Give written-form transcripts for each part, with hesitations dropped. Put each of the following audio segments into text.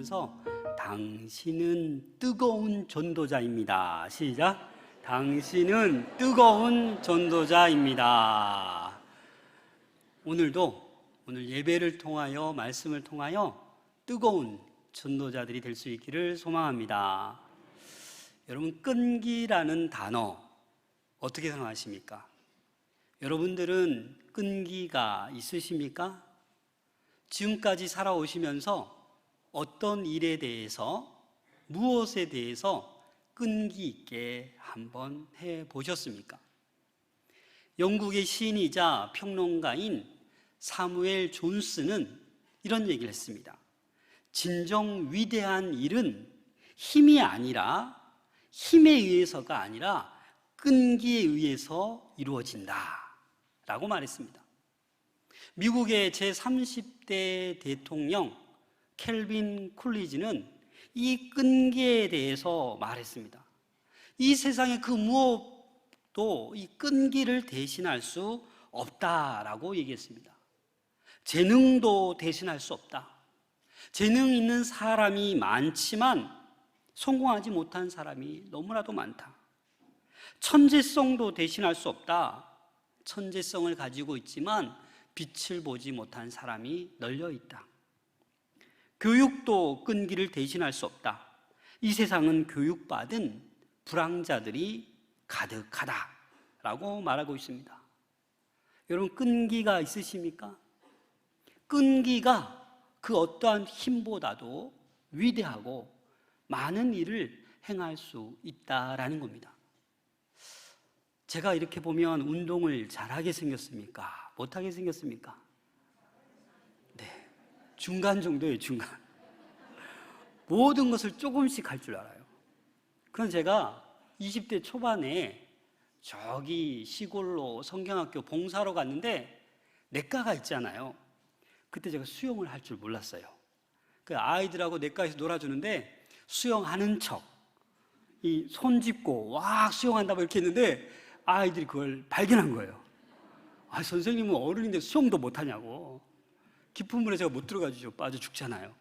읽으면서 당신은 뜨거운 전도자입니다. 시작. 당신은 뜨거운 전도자입니다. 오늘 예배를 통하여, 말씀을 통하여 뜨거운 전도자들이 될 수 있기를 소망합니다. 여러분, 끈기라는 단어 어떻게 생각하십니까? 여러분들은 끈기가 있으십니까? 지금까지 살아오시면서 어떤 일에 대해서, 무엇에 대해서 끈기 있게 한번 해보셨습니까? 영국의 시인이자 평론가인 사무엘 존스는 이런 얘기를 했습니다. 진정 위대한 일은 힘에 의해서가 아니라 끈기에 의해서 이루어진다 라고 말했습니다. 미국의 제30대 대통령 켈빈 쿨리지는 이 끈기에 대해서 말했습니다. 이 세상의 그 무엇도 이 끈기를 대신할 수 없다라고 얘기했습니다. 재능도 대신할 수 없다. 재능 있는 사람이 많지만 성공하지 못한 사람이 너무나도 많다. 천재성도 대신할 수 없다. 천재성을 가지고 있지만 빛을 보지 못한 사람이 널려 있다. 교육도 끈기를 대신할 수 없다. 이 세상은 교육받은 불황자들이 가득하다라고 말하고 있습니다. 여러분, 끈기가 있으십니까? 끈기가 그 어떠한 힘보다도 위대하고 많은 일을 행할 수 있다라는 겁니다. 제가 이렇게 보면 운동을 잘하게 생겼습니까? 못하게 생겼습니까? 네, 중간 정도예요, 중간. 모든 것을 조금씩 할 줄 알아요. 그럼 제가 20대 초반에 저기 시골로 성경학교 봉사로 갔는데 냇가가 있잖아요. 그때 제가 수영을 할 줄 몰랐어요. 그 아이들하고 냇가에서 놀아주는데 수영하는 척, 이 손 짚고 와 수영한다고 이렇게 했는데 아이들이 그걸 발견한 거예요. 아, 선생님은 어른인데 수영도 못하냐고. 깊은 물에 제가 못 들어가죠. 빠져 죽잖아요.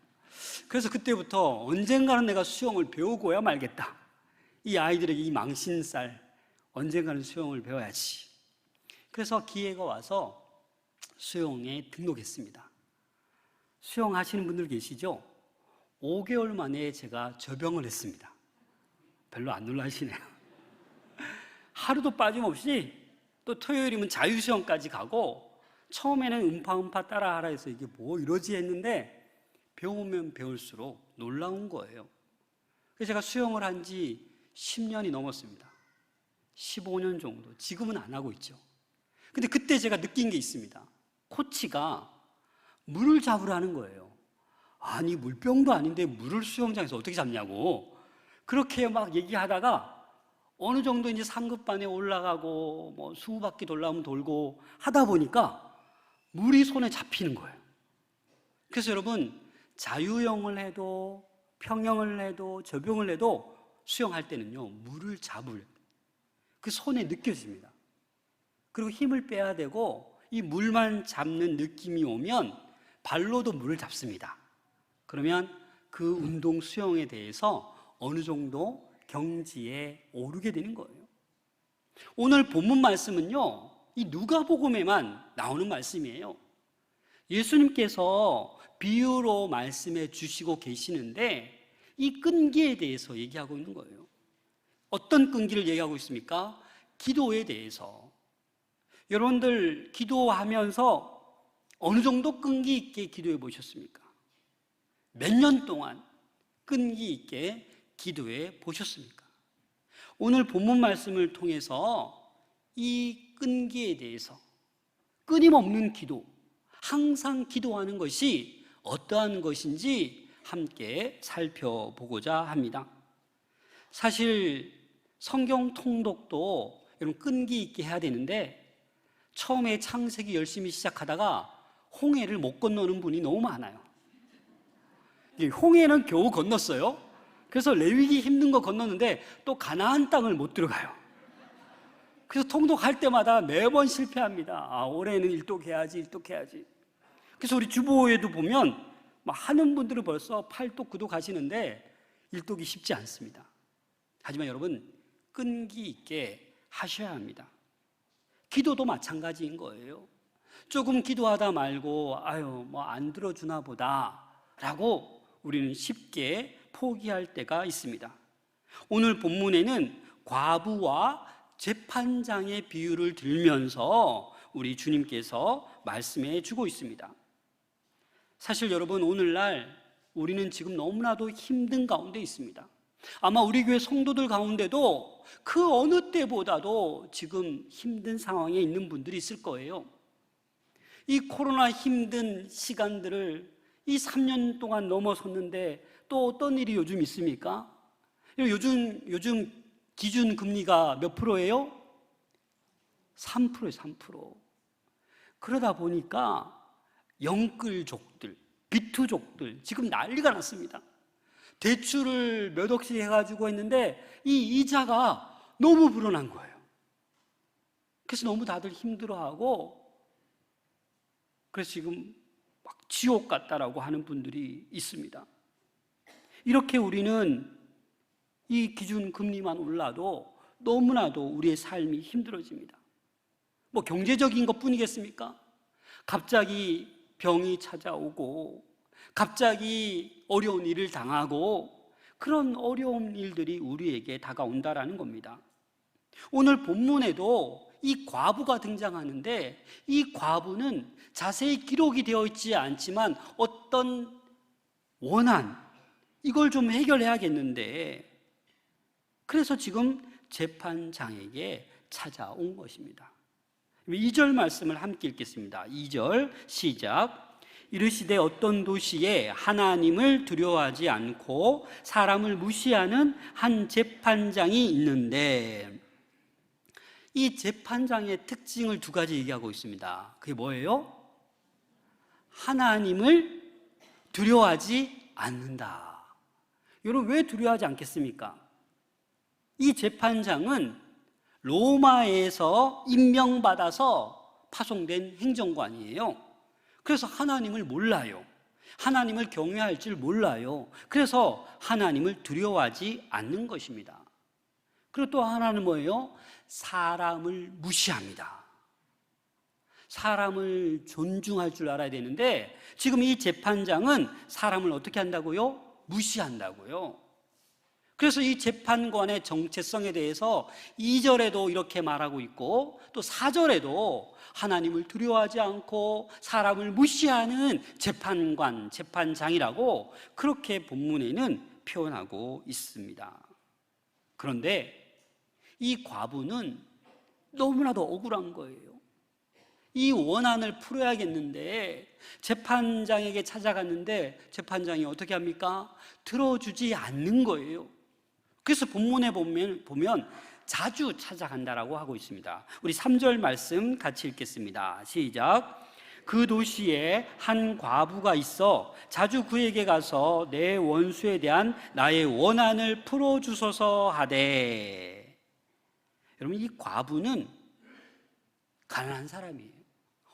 그래서 그때부터 언젠가는 내가 수영을 배우고야 말겠다. 이 아이들에게 이 망신살, 언젠가는 수영을 배워야지. 그래서 기회가 와서 수영에 등록했습니다. 수영하시는 분들 계시죠? 5개월 만에 제가 접영을 했습니다. 별로 안 놀라시네요. 하루도 빠짐없이 또 토요일이면 자유수영까지 가고, 처음에는 음파음파 따라하라 해서 이게 뭐 이러지 했는데 배우면 배울수록 놀라운 거예요. 그래서 제가 수영을 한 지 10년이 넘었습니다. 15년 정도. 지금은 안 하고 있죠. 근데 그때 제가 느낀 게 있습니다. 코치가 물을 잡으라는 거예요. 아니, 물병도 아닌데 물을 수영장에서 어떻게 잡냐고. 그렇게 막 얘기하다가 어느 정도 이제 상급반에 올라가고 뭐 20바퀴 돌라면 돌고 하다 보니까 물이 손에 잡히는 거예요. 그래서 여러분, 자유형을 해도 평형을 해도 접영을 해도 수영할 때는요, 물을 잡을 그 손에 느껴집니다. 그리고 힘을 빼야 되고, 이 물만 잡는 느낌이 오면 발로도 물을 잡습니다. 그러면 그 운동 수영에 대해서 어느 정도 경지에 오르게 되는 거예요. 오늘 본문 말씀은요, 이 누가복음에만 나오는 말씀이에요. 예수님께서 비유로 말씀해 주시고 계시는데 이 끈기에 대해서 얘기하고 있는 거예요. 어떤 끈기를 얘기하고 있습니까? 기도에 대해서. 여러분들 기도하면서 어느 정도 끈기 있게 기도해 보셨습니까? 몇 년 동안 끈기 있게 기도해 보셨습니까? 오늘 본문 말씀을 통해서 이 끈기에 대해서, 끊임없는 기도, 항상 기도하는 것이 어떠한 것인지 함께 살펴보고자 합니다. 사실 성경 통독도 여러분 끈기 있게 해야 되는데, 처음에 창세기 열심히 시작하다가 홍해를 못 건너는 분이 너무 많아요. 홍해는 겨우 건넜어요. 그래서 레위기 힘든 거 건넜는데 또 가나안 땅을 못 들어가요. 그래서 통독할 때마다 매번 실패합니다. 아, 올해는 일독해야지. 그래서 우리 주보에도 보면 많은 분들은 벌써 8독, 9독 하시는데 1독이 쉽지 않습니다. 하지만 여러분, 끈기 있게 하셔야 합니다. 기도도 마찬가지인 거예요. 조금 기도하다 말고 아유 뭐 안 들어주나 보다 라고 우리는 쉽게 포기할 때가 있습니다. 오늘 본문에는 과부와 재판장의 비유를 들면서 우리 주님께서 말씀해 주고 있습니다. 사실 여러분, 오늘날 우리는 지금 너무나도 힘든 가운데 있습니다. 아마 우리 교회 성도들 가운데도 그 어느 때보다도 지금 힘든 상황에 있는 분들이 있을 거예요. 이 코로나 힘든 시간들을 이 3년 동안 넘어섰는데 또 어떤 일이 요즘 있습니까? 요즘 기준 금리가 몇 프로예요? 3%예요, 3%. 그러다 보니까 영끌족들, 비투족들 지금 난리가 났습니다. 대출을 몇 억씩 해가지고 했는데 이 이자가 너무 불어난 거예요. 그래서 너무 다들 힘들어하고, 그래서 지금 막 지옥 같다라고 하는 분들이 있습니다. 이렇게 우리는 이 기준 금리만 올라도 너무나도 우리의 삶이 힘들어집니다. 뭐 경제적인 것 뿐이겠습니까? 갑자기 병이 찾아오고 갑자기 어려운 일을 당하고 그런 어려운 일들이 우리에게 다가온다라는 겁니다. 오늘 본문에도 이 과부가 등장하는데 이 과부는 자세히 기록이 되어 있지 않지만 어떤 원한, 이걸 좀 해결해야겠는데 그래서 지금 재판장에게 찾아온 것입니다. 2절 말씀을 함께 읽겠습니다. 2절 시작. 이르시되 어떤 도시에 하나님을 두려워하지 않고 사람을 무시하는 한 재판장이 있는데, 이 재판장의 특징을 두 가지 얘기하고 있습니다. 그게 뭐예요? 하나님을 두려워하지 않는다. 여러분, 왜 두려워하지 않겠습니까? 이 재판장은 로마에서 임명받아서 파송된 행정관이에요. 그래서 하나님을 몰라요. 하나님을 경외할 줄 몰라요. 그래서 하나님을 두려워하지 않는 것입니다. 그리고 또 하나는 뭐예요? 사람을 무시합니다. 사람을 존중할 줄 알아야 되는데 지금 이 재판장은 사람을 어떻게 한다고요? 무시한다고요. 그래서 이 재판관의 정체성에 대해서 2절에도 이렇게 말하고 있고 또 4절에도 하나님을 두려워하지 않고 사람을 무시하는 재판관, 재판장이라고 그렇게 본문에는 표현하고 있습니다. 그런데 이 과부는 너무나도 억울한 거예요. 이 원한을 풀어야겠는데 재판장에게 찾아갔는데 재판장이 어떻게 합니까? 들어주지 않는 거예요. 그래서 본문에 보면 자주 찾아간다라고 하고 있습니다. 우리 3절 말씀 같이 읽겠습니다. 시작. 그 도시에 한 과부가 있어 자주 그에게 가서 내 원수에 대한 나의 원한을 풀어주소서 하되. 여러분, 이 과부는 가난한 사람이에요.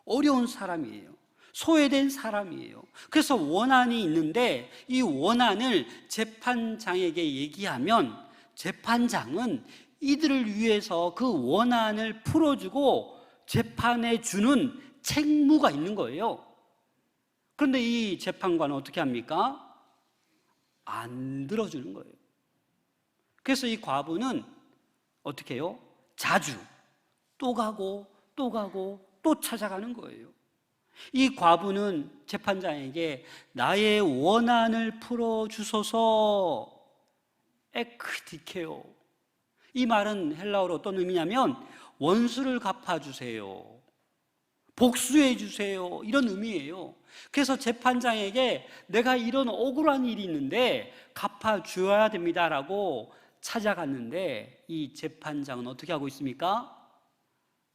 어려운 사람이에요. 소외된 사람이에요. 그래서 원한이 있는데 이 원한을 재판장에게 얘기하면 재판장은 이들을 위해서 그 원한을 풀어주고 재판해 주는 책무가 있는 거예요. 그런데 이 재판관은 어떻게 합니까? 안 들어주는 거예요. 그래서 이 과부는 어떻게 해요? 자주 또 가고 또 가고 또 찾아가는 거예요. 이 과부는 재판장에게 나의 원한을 풀어주소서 에크디케오. 이 말은 헬라어로 어떤 의미냐면 원수를 갚아주세요, 복수해 주세요, 이런 의미예요. 그래서 재판장에게 내가 이런 억울한 일이 있는데 갚아줘야 됩니다라고 찾아갔는데 이 재판장은 어떻게 하고 있습니까?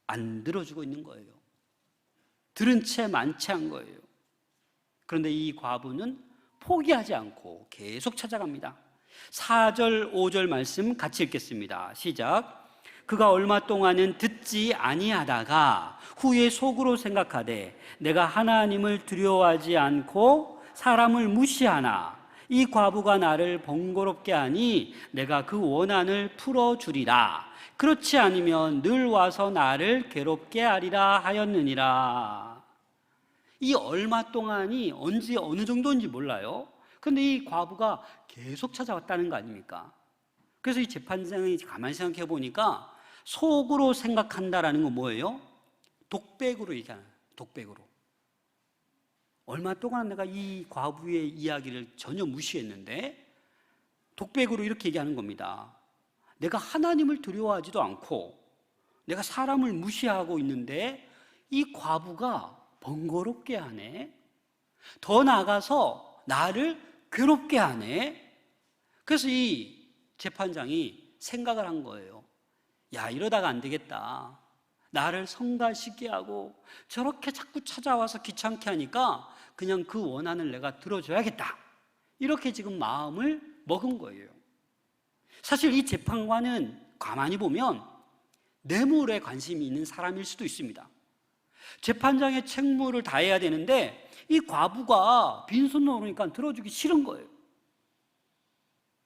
안 들어주고 있는 거예요. 들은 채 만취한 거예요. 그런데 이 과부는 포기하지 않고 계속 찾아갑니다. 4절, 5절 말씀 같이 읽겠습니다. 시작. 그가 얼마 동안은 듣지 아니하다가 후에 속으로 생각하되 내가 하나님을 두려워하지 않고 사람을 무시하나 이 과부가 나를 번거롭게 하니 내가 그 원한을 풀어주리라. 그렇지 않으면 늘 와서 나를 괴롭게 하리라 하였느니라. 이 얼마 동안이 언제 어느 정도인지 몰라요. 그런데 이 과부가 계속 찾아왔다는 거 아닙니까? 그래서 이 재판장이 가만히 생각해 보니까 속으로 생각한다라는 건 뭐예요? 독백으로 얘기하는 거예요. 독백으로. 얼마 동안 내가 이 과부의 이야기를 전혀 무시했는데 독백으로 이렇게 얘기하는 겁니다. 내가 하나님을 두려워하지도 않고 내가 사람을 무시하고 있는데 이 과부가 번거롭게 하네. 더 나아가서 나를 괴롭게 하네. 그래서 이 재판장이 생각을 한 거예요. 야, 이러다가 안 되겠다. 나를 성가시게 하고 저렇게 자꾸 찾아와서 귀찮게 하니까 그냥 그 원한을 내가 들어줘야겠다. 이렇게 지금 마음을 먹은 거예요. 사실 이 재판관은 가만히 보면 뇌물에 관심이 있는 사람일 수도 있습니다. 재판장의 책무를 다해야 되는데 이 과부가 빈손으로 오니까 들어주기 싫은 거예요.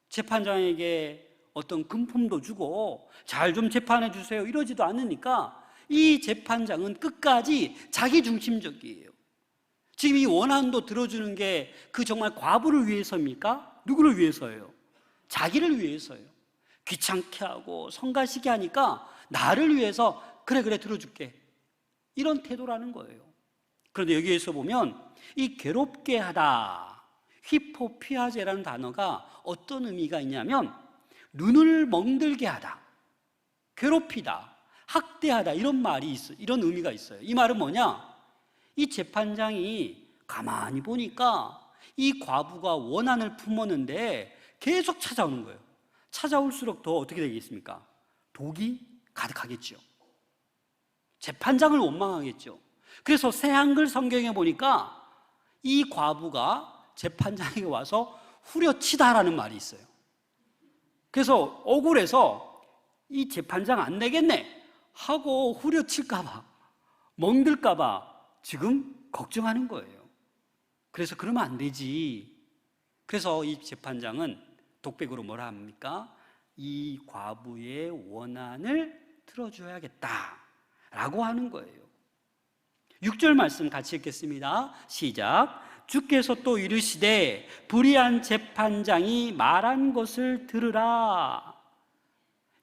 재판장에게 어떤 금품도 주고 잘 좀 재판해 주세요 이러지도 않으니까 이 재판장은 끝까지 자기 중심적이에요. 지금 이 원한도 들어주는 게 그 정말 과부를 위해서입니까? 누구를 위해서예요? 자기를 위해서예요. 귀찮게 하고 성가시게 하니까 나를 위해서 그래 들어줄게, 이런 태도라는 거예요. 그런데 여기에서 보면 이 괴롭게 하다, 휘포피아제라는 단어가 어떤 의미가 있냐면 눈을 멍들게 하다, 괴롭히다, 학대하다, 이런 말이 있어요. 이런 의미가 있어요. 이 말은 뭐냐? 이 재판장이 가만히 보니까 이 과부가 원한을 품었는데 계속 찾아오는 거예요. 찾아올수록 더 어떻게 되겠습니까? 독이 가득하겠죠. 재판장을 원망하겠죠. 그래서 새한글 성경에 보니까 이 과부가 재판장에게 와서 후려치다라는 말이 있어요. 그래서 억울해서 이 재판장 안 내겠네 하고 후려칠까봐, 멍들까봐 지금 걱정하는 거예요. 그래서 그러면 안 되지. 그래서 이 재판장은 독백으로 뭐라 합니까? 이 과부의 원한을 들어줘야겠다 라고 하는 거예요. 6절 말씀 같이 읽겠습니다. 시작. 주께서 또 이르시되 불의한 재판장이 말한 것을 들으라.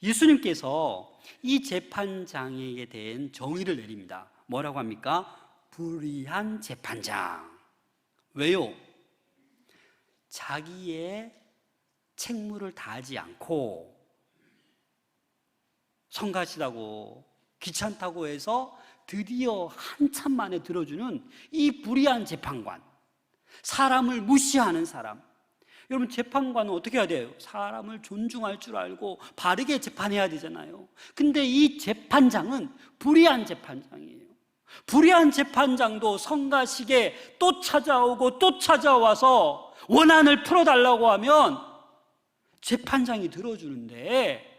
예수님께서 이 재판장에게 대한 정의를 내립니다. 뭐라고 합니까? 불의한 재판장. 왜요? 자기의 책무를 다하지 않고 성가시다고 귀찮다고 해서 드디어 한참 만에 들어주는 이 불의한 재판관, 사람을 무시하는 사람. 여러분, 재판관은 어떻게 해야 돼요? 사람을 존중할 줄 알고 바르게 재판해야 되잖아요. 근데 이 재판장은 불의한 재판장이에요. 불의한 재판장도 성가시게 또 찾아오고 또 찾아와서 원한을 풀어달라고 하면 재판장이 들어주는데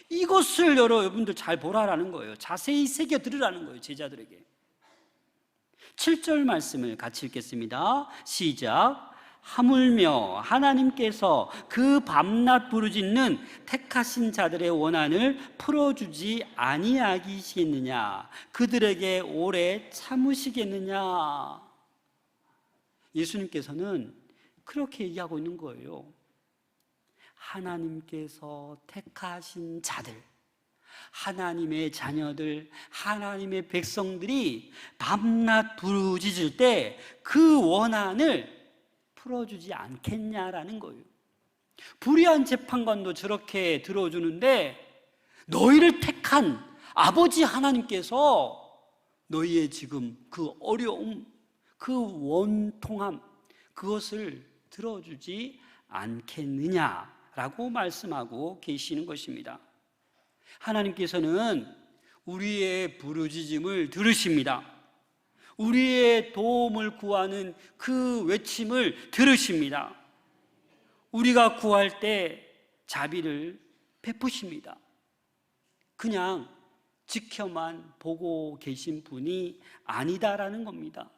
이것을 여러분들 잘 보라라는 거예요. 자세히 새겨 들으라는 거예요, 제자들에게. 7절 말씀을 같이 읽겠습니다. 시작. 하물며 하나님께서 그 밤낮 부르짖는 택하신 자들의 원한을 풀어주지 아니하시겠느냐? 그들에게 오래 참으시겠느냐? 예수님께서는 그렇게 얘기하고 있는 거예요. 하나님께서 택하신 자들, 하나님의 자녀들, 하나님의 백성들이 밤낮 부르짖을 때 그 원한을 풀어주지 않겠냐라는 거예요. 불의한 재판관도 저렇게 들어주는데 너희를 택한 아버지 하나님께서 너희의 지금 그 어려움, 그 원통함, 그것을 들어주지 않겠느냐라고 말씀하고 계시는 것입니다. 하나님께서는 우리의 부르짖음을 들으십니다. 우리의 도움을 구하는 그 외침을 들으십니다. 우리가 구할 때 자비를 베푸십니다. 그냥 지켜만 보고 계신 분이 아니다라는 겁니다.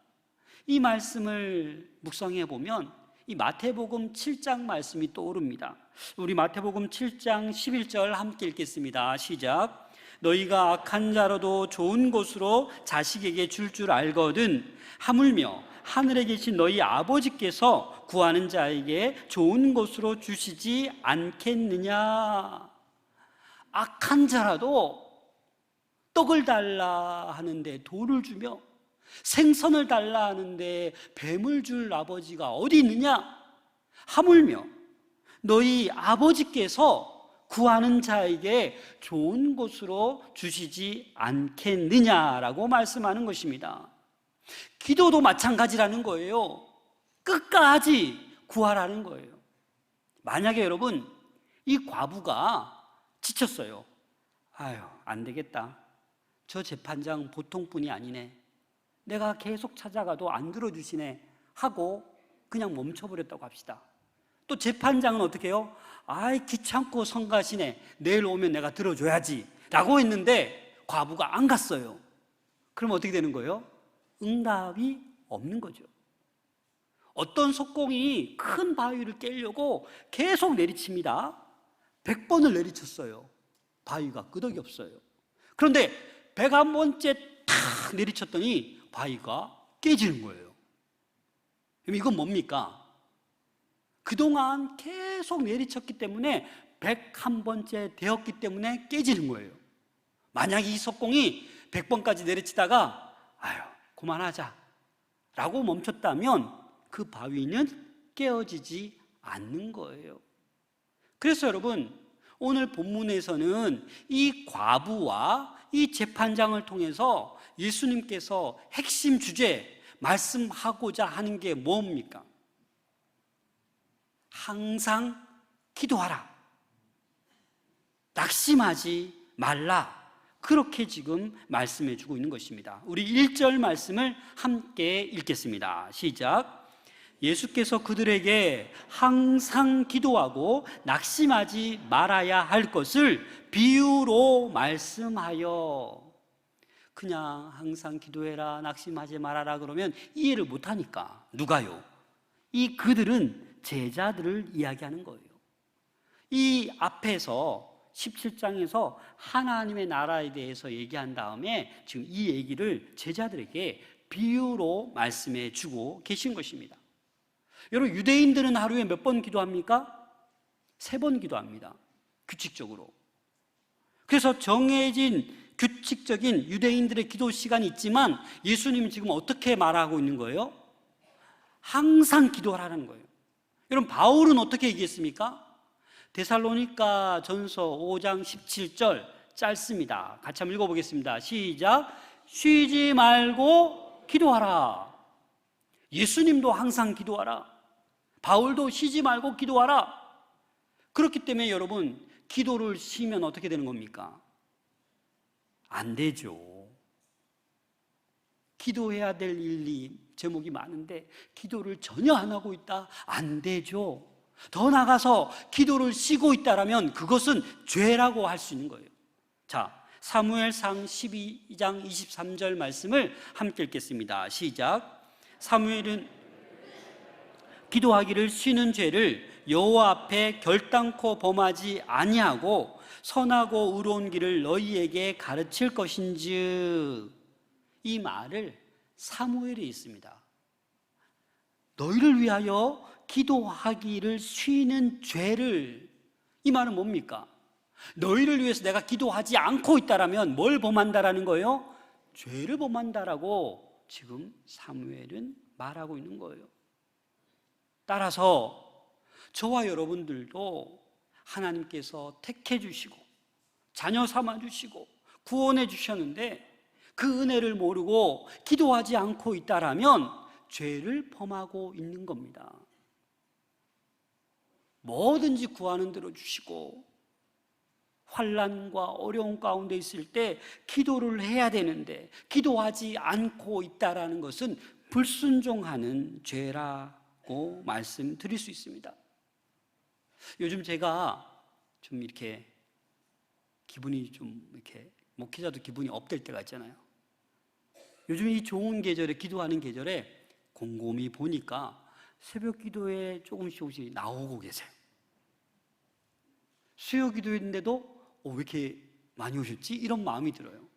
이 말씀을 묵상해 보면 이 마태복음 7장 말씀이 떠오릅니다. 우리 마태복음 7장 11절 함께 읽겠습니다. 시작. 너희가 악한 자로도 좋은 곳으로 자식에게 줄 줄 알거든 하물며 하늘에 계신 너희 아버지께서 구하는 자에게 좋은 곳으로 주시지 않겠느냐. 악한 자라도 떡을 달라 하는데 돌을 주며 생선을 달라 하는데 뱀을 줄 아버지가 어디 있느냐? 하물며 너희 아버지께서 구하는 자에게 좋은 곳으로 주시지 않겠느냐라고 말씀하는 것입니다. 기도도 마찬가지라는 거예요. 끝까지 구하라는 거예요. 만약에 여러분 이 과부가 지쳤어요. 아유, 안 되겠다. 저 재판장 보통 분이 아니네. 내가 계속 찾아가도 안 들어주시네 하고 그냥 멈춰버렸다고 합시다. 또 재판장은 어떻게 해요? 아이, 귀찮고 성가시네. 내일 오면 내가 들어줘야지 라고 했는데 과부가 안 갔어요. 그럼 어떻게 되는 거예요? 응답이 없는 거죠. 어떤 속공이 큰 바위를 깨려고 계속 내리칩니다. 100번을 내리쳤어요. 바위가 끄덕이 없어요. 그런데 101번째 탁 내리쳤더니 바위가 깨지는 거예요. 그럼 이건 뭡니까? 그동안 계속 내리쳤기 때문에 101번째 되었기 때문에 깨지는 거예요. 만약에 이 석공이 100번까지 내리치다가 아유, 그만하자 라고 멈췄다면 그 바위는 깨어지지 않는 거예요. 그래서 여러분, 오늘 본문에서는 이 과부와 이 재판장을 통해서 예수님께서 핵심 주제 말씀하고자 하는 게 뭡니까? 항상 기도하라. 낙심하지 말라. 그렇게 지금 말씀해 주고 있는 것입니다. 우리 1절 말씀을 함께 읽겠습니다. 시작. 예수께서 그들에게 항상 기도하고 낙심하지 말아야 할 것을 비유로 말씀하여. 그냥 항상 기도해라, 낙심하지 말아라 그러면 이해를 못하니까. 누가요? 이 그들은 제자들을 이야기하는 거예요. 이 앞에서 17장에서 하나님의 나라에 대해서 얘기한 다음에 지금 이 얘기를 제자들에게 비유로 말씀해 주고 계신 것입니다. 여러분, 유대인들은 하루에 몇 번 기도합니까? 3번 기도합니다. 규칙적으로. 그래서 정해진 규칙적인 유대인들의 기도 시간이 있지만 예수님은 지금 어떻게 말하고 있는 거예요? 항상 기도하라는 거예요. 여러분, 바울은 어떻게 얘기했습니까? 데살로니가 전서 5장 17절 짧습니다. 같이 한번 읽어보겠습니다. 시작. 쉬지 말고 기도하라. 예수님도 항상 기도하라. 바울도 쉬지 말고 기도하라. 그렇기 때문에 여러분, 기도를 쉬면 어떻게 되는 겁니까? 안 되죠. 기도해야 될 일이 제목이 많은데 기도를 전혀 안 하고 있다? 안 되죠. 더 나가서 기도를 쉬고 있다라면 그것은 죄라고 할 수 있는 거예요. 자, 사무엘상 12장 23절 말씀을 함께 읽겠습니다. 시작. 사무엘은 기도하기를 쉬는 죄를 여호와 앞에 결단코 범하지 아니하고 선하고 의로운 길을 너희에게 가르칠 것인즉. 이 말을 사무엘에 있습니다. 너희를 위하여 기도하기를 쉬는 죄를. 이 말은 뭡니까? 너희를 위해서 내가 기도하지 않고 있다라면 뭘 범한다라는 거예요? 죄를 범한다라고 지금 사무엘은 말하고 있는 거예요. 따라서 저와 여러분들도 하나님께서 택해 주시고 자녀 삼아 주시고 구원해 주셨는데 그 은혜를 모르고 기도하지 않고 있다라면 죄를 범하고 있는 겁니다. 뭐든지 구하는 대로 주시고 환난과 어려움 가운데 있을 때 기도를 해야 되는데 기도하지 않고 있다라는 것은 불순종하는 죄라고 말씀드릴 수 있습니다. 요즘 제가 좀 이렇게 기분이 좀 이렇게 목회자도 기분이 업될 때가 있잖아요. 요즘 이 좋은 계절에, 기도하는 계절에 곰곰이 보니까 새벽 기도에 조금씩 나오고 계세요. 수요 기도했는데도 왜 이렇게 많이 오셨지? 이런 마음이 들어요.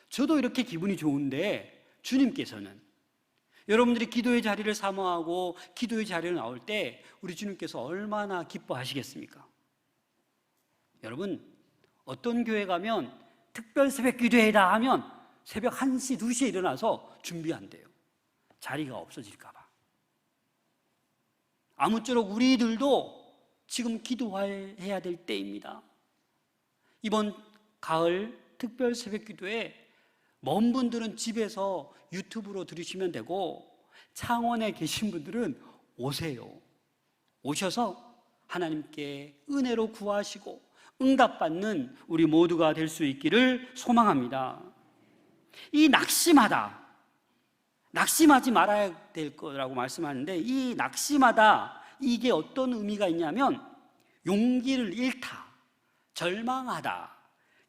저도 이렇게 기분이 좋은데 주님께서는 여러분들이 기도의 자리를 사모하고 기도의 자리로 나올 때 우리 주님께서 얼마나 기뻐하시겠습니까? 여러분, 어떤 교회 가면 특별 새벽 기도회다 하면 새벽 1시, 2시에 일어나서 준비한대요. 자리가 없어질까 봐. 아무쪼록 우리들도 지금 기도해야 될 때입니다. 이번 가을 특별 새벽 기도에 먼 분들은 집에서 유튜브로 들으시면 되고 창원에 계신 분들은 오세요. 오셔서 하나님께 은혜로 구하시고 응답받는 우리 모두가 될 수 있기를 소망합니다. 이 낙심하지 말아야 될 거라고 말씀하는데, 이 낙심하다, 이게 어떤 의미가 있냐면 용기를 잃다, 절망하다,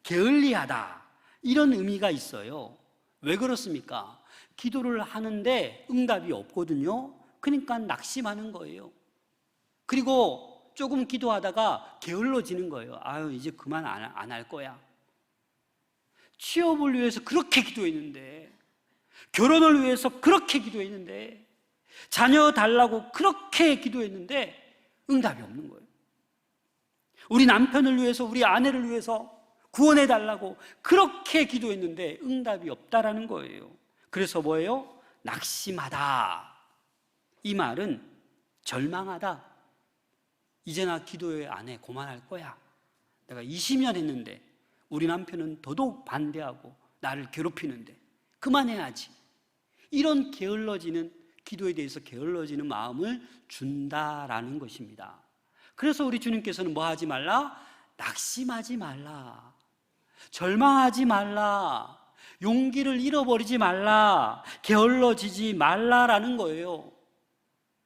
게을리하다, 이런 의미가 있어요. 왜 그렇습니까? 기도를 하는데 응답이 없거든요. 그러니까 낙심하는 거예요. 그리고 조금 기도하다가 게을러지는 거예요. 이제 그만 안 할 거야. 취업을 위해서 그렇게 기도했는데, 결혼을 위해서 그렇게 기도했는데, 자녀 달라고 그렇게 기도했는데 응답이 없는 거예요. 우리 남편을 위해서, 우리 아내를 위해서 구원해 달라고 그렇게 기도했는데 응답이 없다라는 거예요. 그래서 뭐예요? 낙심하다. 이 말은 절망하다. 이제 나 기도회 안 해. 그만할 거야. 내가 20년 했는데 우리 남편은 더더욱 반대하고 나를 괴롭히는데 그만해야지. 이런 게을러지는, 기도에 대해서 게을러지는 마음을 준다라는 것입니다. 그래서 우리 주님께서는 뭐 하지 말라? 낙심하지 말라. 절망하지 말라. 용기를 잃어버리지 말라. 게을러지지 말라라는 거예요.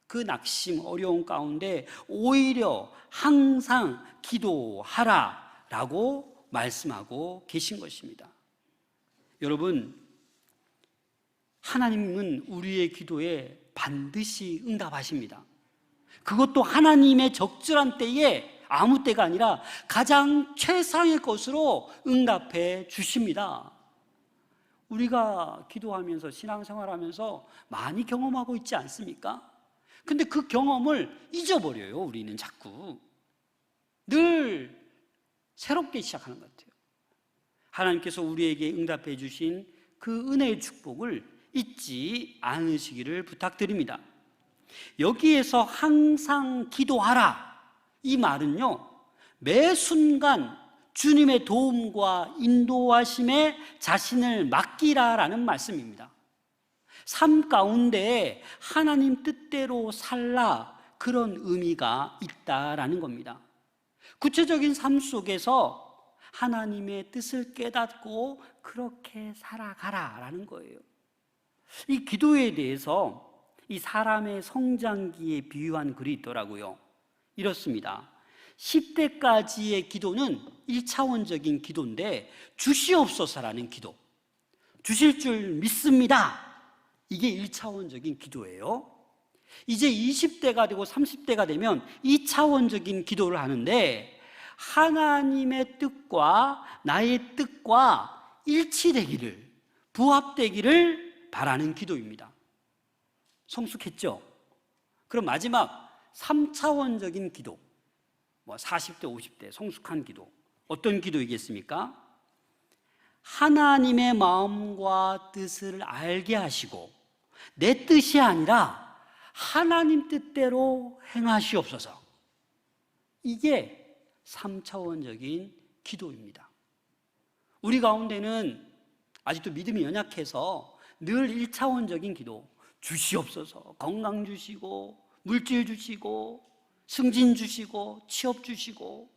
그 낙심, 어려운 가운데 오히려 항상 기도하라라고 말씀하고 계신 것입니다. 여러분, 하나님은 우리의 기도에 반드시 응답하십니다. 그것도 하나님의 적절한 때에, 아무 때가 아니라 가장 최상의 것으로 응답해 주십니다. 우리가 기도하면서 신앙생활하면서 많이 경험하고 있지 않습니까? 근데 그 경험을 잊어버려요. 우리는 자꾸 늘 새롭게 시작하는 것 같아요. 하나님께서 우리에게 응답해 주신 그 은혜의 축복을 잊지 않으시기를 부탁드립니다. 여기에서 항상 기도하라, 이 말은요, 매 순간 주님의 도움과 인도하심에 자신을 맡기라라는 말씀입니다. 삶 가운데 하나님 뜻대로 살라, 그런 의미가 있다라는 겁니다. 구체적인 삶 속에서 하나님의 뜻을 깨닫고 그렇게 살아가라라는 거예요. 이 기도에 대해서 이 사람의 성장기에 비유한 글이 있더라고요. 이렇습니다. 10대까지의 기도는 1차원적인 기도인데 주시옵소서라는 기도, 주실 줄 믿습니다, 이게 1차원적인 기도예요. 이제 20대가 되고 30대가 되면 2차원적인 기도를 하는데, 하나님의 뜻과 나의 뜻과 일치되기를, 부합되기를 바라는 기도입니다. 성숙했죠? 그럼 마지막 3차원적인 기도, 40대, 50대 성숙한 기도, 어떤 기도이겠습니까? 하나님의 마음과 뜻을 알게 하시고 내 뜻이 아니라 하나님 뜻대로 행하시옵소서. 이게 3차원적인 기도입니다. 우리 가운데는 아직도 믿음이 연약해서 늘 1차원적인 기도, 주시옵소서, 건강 주시고 물질 주시고 승진 주시고 취업 주시고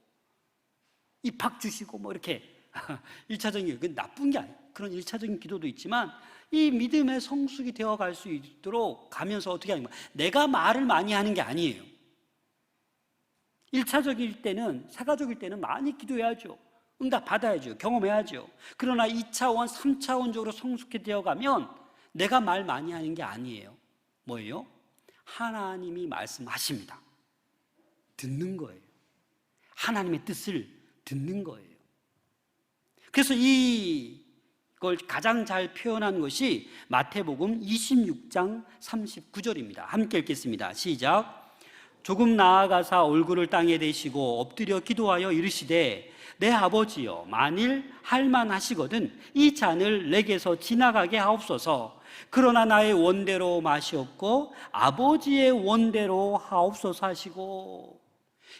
입학 주시고 이렇게 1차적인, 그 나쁜 게 아니에요. 그런 1차적인 기도도 있지만 이 믿음의 성숙이 되어갈 수 있도록 가면서 어떻게 하는 거예요? 내가 말을 많이 하는 게 아니에요. 1차적일 때는, 사가족일 때는 많이 기도해야죠. 응답 받아야죠. 경험해야죠. 그러나 2차원, 3차원적으로 성숙해 되어가면 내가 말 많이 하는 게 아니에요. 뭐예요? 하나님이 말씀하십니다. 듣는 거예요. 하나님의 뜻을 듣는 거예요. 그래서 이걸 가장 잘 표현한 것이 마태복음 26장 39절입니다. 함께 읽겠습니다. 시작. 조금 나아가사 얼굴을 땅에 대시고 엎드려 기도하여 이르시되 내 아버지여, 만일 할만하시거든 이 잔을 내게서 지나가게 하옵소서. 그러나 나의 원대로 마시옵고 아버지의 원대로 하옵소서 하시고,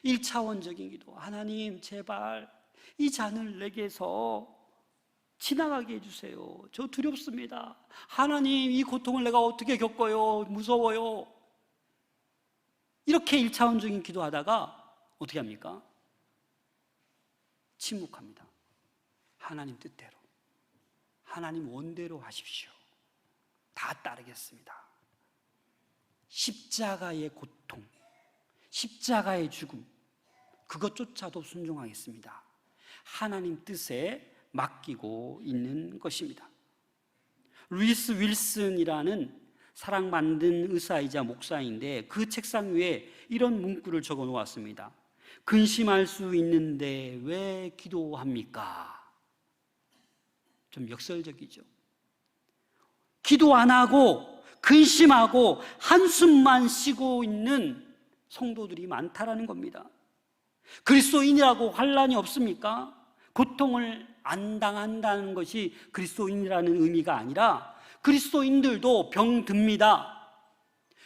1차원적인 기도. 하나님 제발 이 잔을 내게서 지나가게 해주세요. 저 두렵습니다. 하나님 이 고통을 내가 어떻게 겪어요? 무서워요. 이렇게 1차원적인 기도하다가 어떻게 합니까? 침묵합니다. 하나님 뜻대로, 하나님 원대로 하십시오. 다 따르겠습니다. 십자가의 고통, 십자가의 죽음, 그것조차도 순종하겠습니다. 하나님 뜻에 맡기고 있는 것입니다. 루이스 윌슨이라는 사랑받는 의사이자 목사인데 그 책상 위에 이런 문구를 적어 놓았습니다. 근심할 수 있는데 왜 기도합니까? 좀 역설적이죠. 기도 안 하고 근심하고 한숨만 쉬고 있는 성도들이 많다라는 겁니다. 그리스도인이라고 환난이 없습니까? 고통을 안 당한다는 것이 그리스도인이라는 의미가 아니라 그리스도인들도 병듭니다.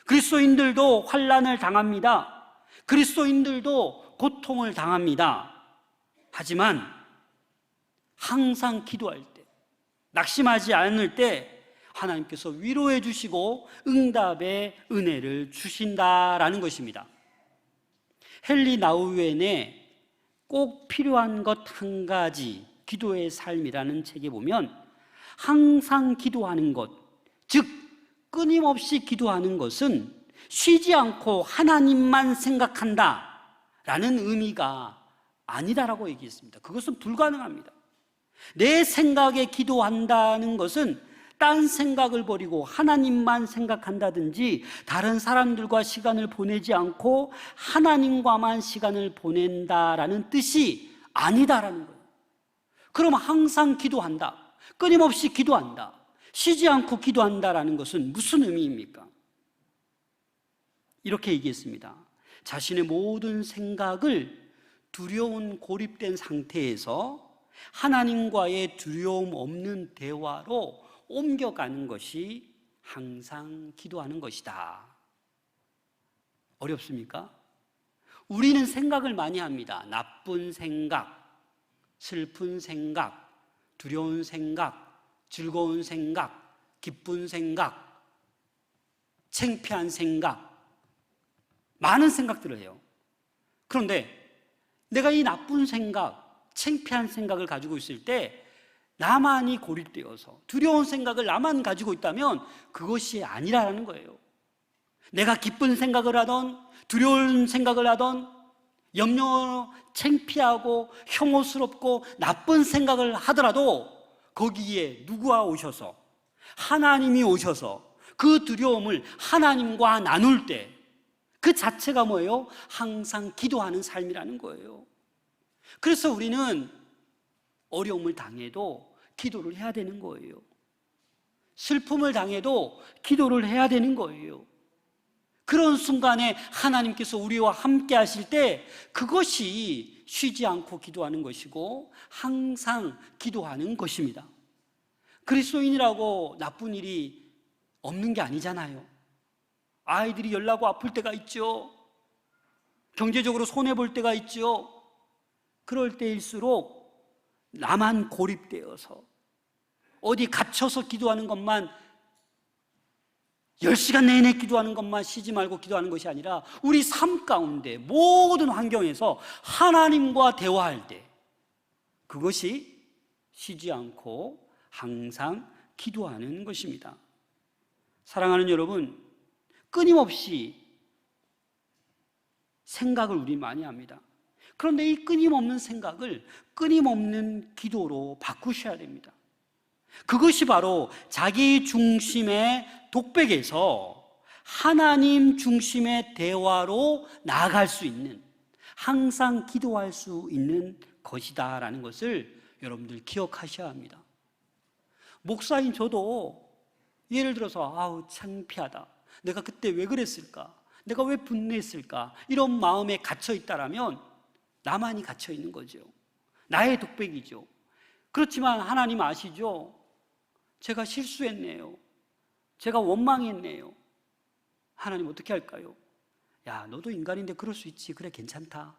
그리스도인들도 환난을 당합니다. 그리스도인들도 고통을 당합니다. 하지만 항상 기도할 때, 낙심하지 않을 때 하나님께서 위로해 주시고 응답의 은혜를 주신다라는 것입니다. 헨리 나우엔의 꼭 필요한 것 한 가지, 기도의 삶이라는 책에 보면 항상 기도하는 것, 즉 끊임없이 기도하는 것은 쉬지 않고 하나님만 생각한다 라는 의미가 아니다라고 얘기했습니다. 그것은 불가능합니다. 내 생각에 기도한다는 것은 딴 생각을 버리고 하나님만 생각한다든지 다른 사람들과 시간을 보내지 않고 하나님과만 시간을 보낸다라는 뜻이 아니다라는 거예요. 그럼 항상 기도한다, 끊임없이 기도한다, 쉬지 않고 기도한다라는 것은 무슨 의미입니까? 이렇게 얘기했습니다. 자신의 모든 생각을 두려운 고립된 상태에서 하나님과의 두려움 없는 대화로 옮겨가는 것이 항상 기도하는 것이다. 어렵습니까? 우리는 생각을 많이 합니다. 나쁜 생각, 슬픈 생각, 두려운 생각, 즐거운 생각, 기쁜 생각, 창피한 생각, 많은 생각들을 해요. 그런데 내가 이 나쁜 생각, 창피한 생각을 가지고 있을 때 나만이 고립되어서 두려운 생각을 나만 가지고 있다면 그것이 아니라는 거예요. 내가 기쁜 생각을 하던 두려운 생각을 하던 염려, 창피하고 혐오스럽고 나쁜 생각을 하더라도 거기에 누구가 오셔서, 하나님이 오셔서 그 두려움을 하나님과 나눌 때 그 자체가 뭐예요? 항상 기도하는 삶이라는 거예요. 그래서 우리는 어려움을 당해도 기도를 해야 되는 거예요. 슬픔을 당해도 기도를 해야 되는 거예요. 그런 순간에 하나님께서 우리와 함께 하실 때 그것이 쉬지 않고 기도하는 것이고 항상 기도하는 것입니다. 그리스도인이라고 나쁜 일이 없는 게 아니잖아요. 아이들이 열나고 아플 때가 있죠. 경제적으로 손해볼 때가 있죠. 그럴 때일수록 나만 고립되어서 어디 갇혀서 기도하는 것만, 10시간 내내 기도하는 것만 쉬지 말고 기도하는 것이 아니라 우리 삶 가운데 모든 환경에서 하나님과 대화할 때 그것이 쉬지 않고 항상 기도하는 것입니다. 사랑하는 여러분, 끊임없이 생각을 우리 많이 합니다. 그런데 이 끊임없는 생각을 끊임없는 기도로 바꾸셔야 됩니다. 그것이 바로 자기 중심의 독백에서 하나님 중심의 대화로 나아갈 수 있는, 항상 기도할 수 있는 것이다라는 것을 여러분들 기억하셔야 합니다. 목사인 저도 예를 들어서 아우 창피하다, 내가 그때 왜 그랬을까, 내가 왜 분노했을까, 이런 마음에 갇혀 있다라면 나만이 갇혀 있는 거죠. 나의 독백이죠. 그렇지만 하나님 아시죠? 제가 실수했네요. 제가 원망했네요. 하나님 어떻게 할까요? 야, 너도 인간인데 그럴 수 있지. 그래, 괜찮다.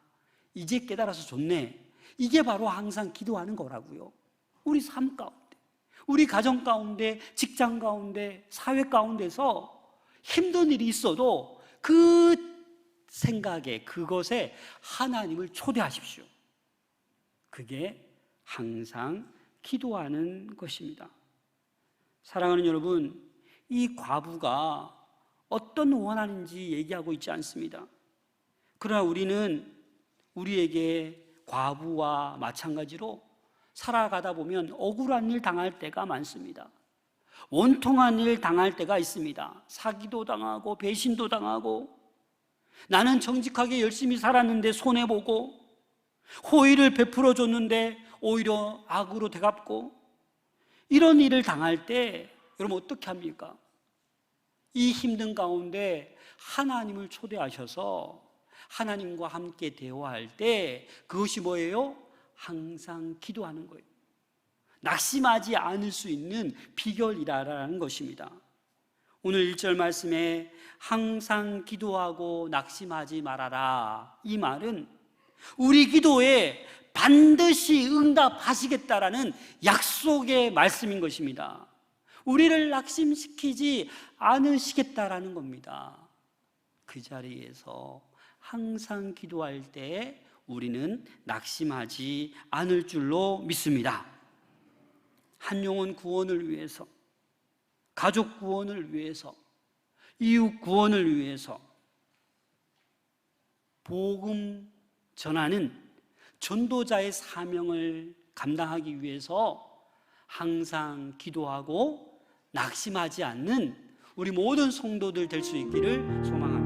이제 깨달아서 좋네. 이게 바로 항상 기도하는 거라고요. 우리 삶 가운데, 우리 가정 가운데, 직장 가운데, 사회 가운데서 힘든 일이 있어도 그 생각에, 그것에 하나님을 초대하십시오. 그게 항상 기도하는 것입니다. 사랑하는 여러분, 이 과부가 어떤 원한인지 얘기하고 있지 않습니다. 그러나 우리는 우리에게 과부와 마찬가지로 살아가다 보면 억울한 일 당할 때가 많습니다. 원통한 일 당할 때가 있습니다. 사기도 당하고 배신도 당하고, 나는 정직하게 열심히 살았는데 손해보고, 호의를 베풀어 줬는데 오히려 악으로 되갚고, 이런 일을 당할 때 여러분 어떻게 합니까? 이 힘든 가운데 하나님을 초대하셔서 하나님과 함께 대화할 때 그것이 뭐예요? 항상 기도하는 거예요. 낙심하지 않을 수 있는 비결이라는 것입니다. 오늘 1절 말씀에 항상 기도하고 낙심하지 말아라, 이 말은 우리 기도에 반드시 응답하시겠다라는 약속의 말씀인 것입니다. 우리를 낙심시키지 않으시겠다라는 겁니다. 그 자리에서 항상 기도할 때 우리는 낙심하지 않을 줄로 믿습니다. 한 영혼 구원을 위해서, 가족 구원을 위해서, 이웃 구원을 위해서 복음 전하는 전도자의 사명을 감당하기 위해서 항상 기도하고 낙심하지 않는 우리 모든 성도들 될 수 있기를 소망합니다.